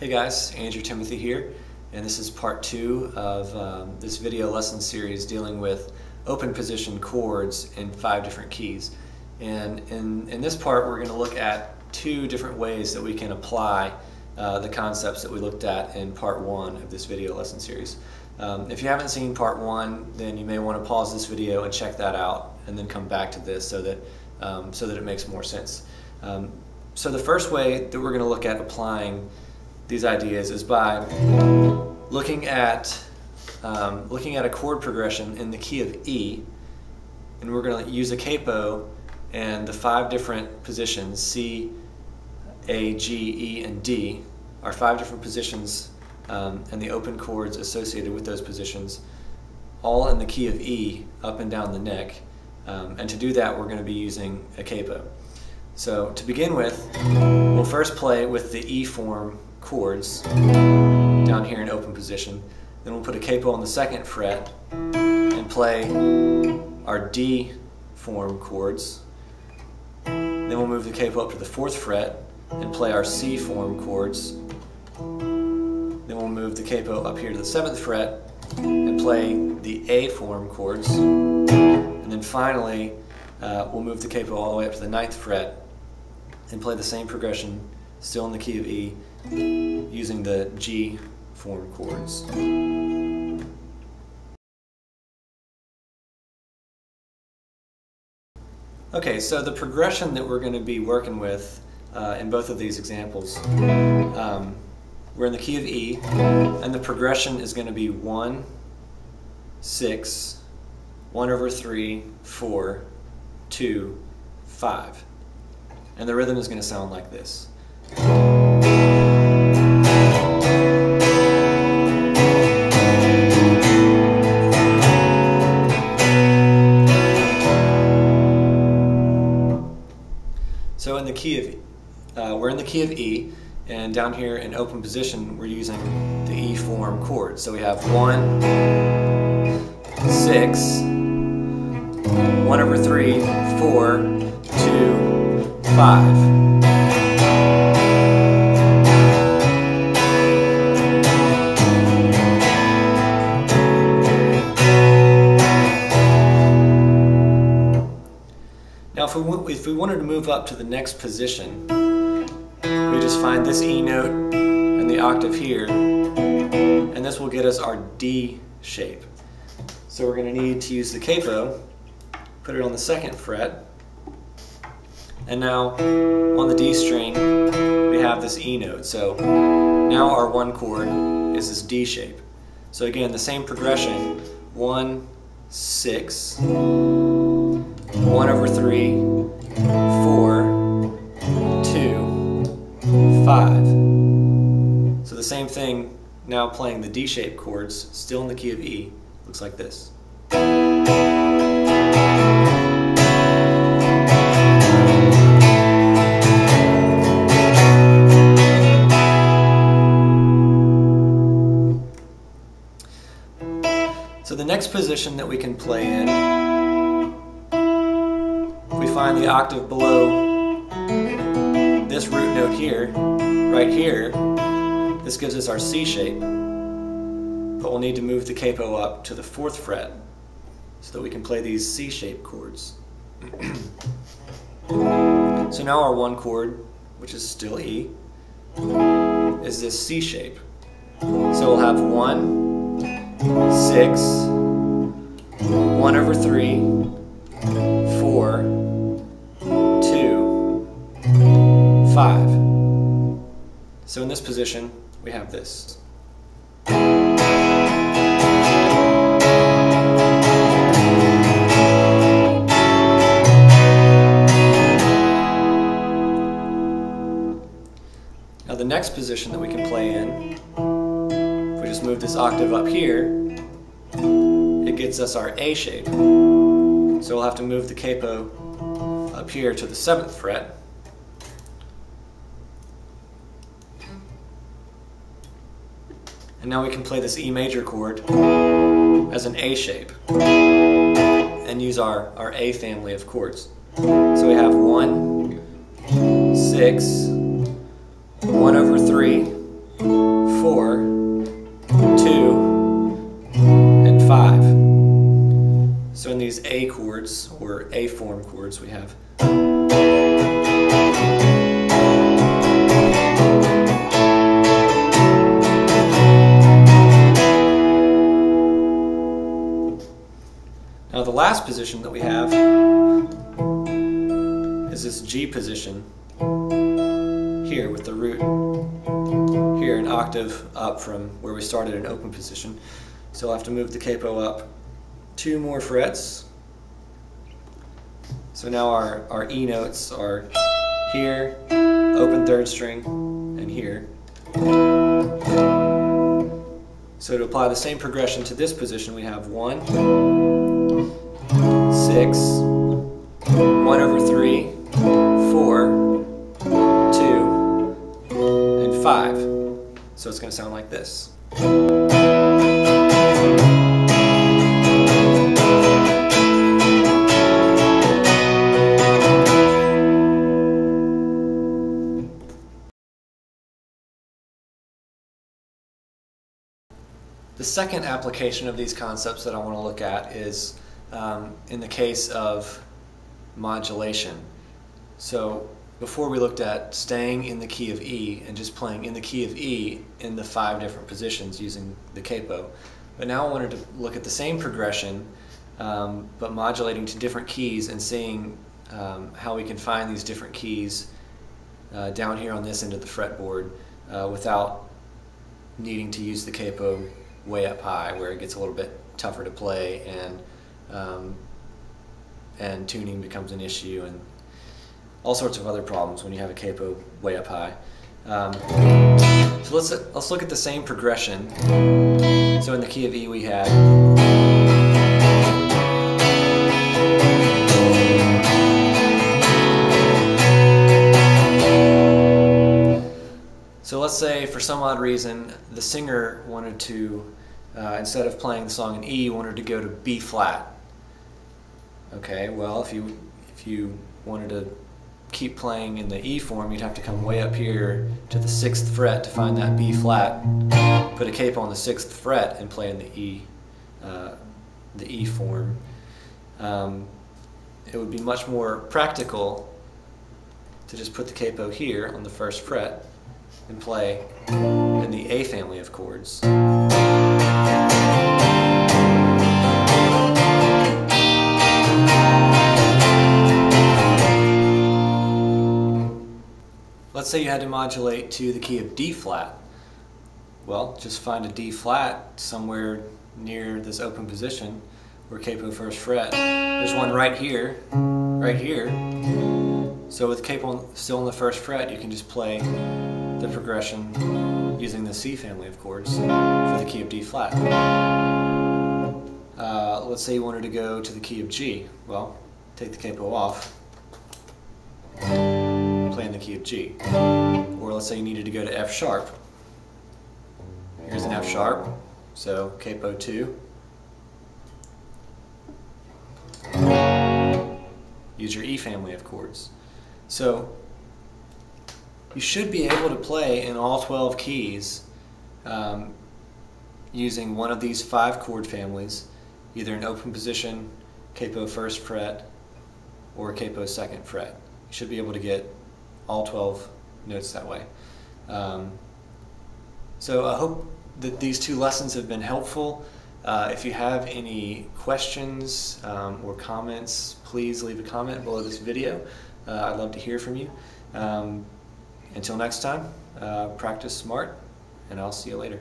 Hey guys, Andrew Timothy here, and this is part 2 of this video lesson series dealing with open position chords in 5 different keys. And in this part we're going to look at 2 different ways that we can apply the concepts that we looked at in part 1 of this video lesson series. If you haven't seen part 1, then you may want to pause this video and check that out and then come back to this so that it makes more sense. So the first way that we're going to look at applying these ideas is by looking at a chord progression in the key of E, and we're going to use a capo and the 5 different positions, C, A, G, E, and D, are 5 different positions and the open chords associated with those positions, all in the key of E, up and down the neck. And to do that we're going to be using a capo. So to begin with, we'll first play with the E form chords down here in open position. Then we'll put a capo on the 2nd fret and play our D form chords. Then we'll move the capo up to the 4th fret and play our C form chords. Then we'll move the capo up here to the 7th fret and play the A form chords. And then finally we'll move the capo all the way up to the 9th fret and play the same progression, still in the key of E, using the G form chords. Okay, so the progression that we're going to be working with in both of these examples, we're in the key of E, and the progression is going to be 1, 6, 1 over 3, 4, 2, 5. And the rhythm is going to sound like this. So in the key of, we're in the key of E, and down here in open position we're using the E form chords. So we have 1, 6, 1 over 3, 4, 2, 5. Now if we wanted to move up to the next position, we just find this E note and the octave here, and this will get us our D shape. So we're going to need to use the capo, put it on the 2nd fret, and now on the D string we have this E note. So now our 1 chord is this D shape. So again, the same progression: 1, 6, 1 over 3, 4, 2, 5. So the same thing, now playing the D shape chords, still in the key of E, looks like this. So the next position that we can play in, we find the octave below this root note here, right here. This gives us our C shape, but we'll need to move the capo up to the 4th fret so that we can play these C shape chords. So now our 1 chord, which is still E, is this C shape. So we'll have 1, 6, 1 over 3, 4, 2, 5. So in this position, we have this. Now the next position that we can play in, if we just move this octave up here, it gets us our A shape. So we'll have to move the capo up here to the 7th fret. And now we can play this E major chord as an A shape and use our A family of chords. So we have 1, 6, 1 over 3, 4, 2, and 5. So in these A chords, or A form chords, we have now the last position that we have is this G position here with the root here an octave up from where we started in open position. So I'll have to move the capo up 2 more frets. So now our E notes are here, open 3rd string, and here. So to apply the same progression to this position, we have 1, 6, 1 over 3, 4, 2, and 5. So it's going to sound like this. The second application of these concepts that I want to look at is in the case of modulation. So before we looked at staying in the key of E and just playing in the key of E in the 5 different positions using the capo. But now I wanted to look at the same progression but modulating to different keys and seeing how we can find these different keys down here on this end of the fretboard without needing to use the capo way up high where it gets a little bit tougher to play and tuning becomes an issue and all sorts of other problems when you have a capo way up high. So let's look at the same progression. So in the key of E we had so let's say for some odd reason the singer wanted to instead of playing the song in E, wanted to go to B flat. Okay, well if you wanted to keep playing in the E form, you'd have to come way up here to the 6th fret to find that B flat, put a capo on the 6th fret and play in the E form. It would be much more practical to just put the capo here on the 1st fret and play in the A family of chords. Let's say you had to modulate to the key of D flat. Well, just find a D flat somewhere near this open position where capo 1st fret. There's one right here, right here. So with capo still on the 1st fret, you can just play the progression using the C family of chords for the key of D flat. Let's say you wanted to go to the key of G. Well, take the capo off, play in the key of G. Or let's say you needed to go to F sharp. Here's an F sharp, so capo 2. Use your E family of chords. So you should be able to play in all 12 keys using one of these 5 chord families, either in open position, capo 1st fret, or capo 2nd fret. You should be able to get all 12 notes that way. So I hope that these 2 lessons have been helpful. If you have any questions or comments, please leave a comment below this video. I'd love to hear from you. Until next time, practice smart, and I'll see you later.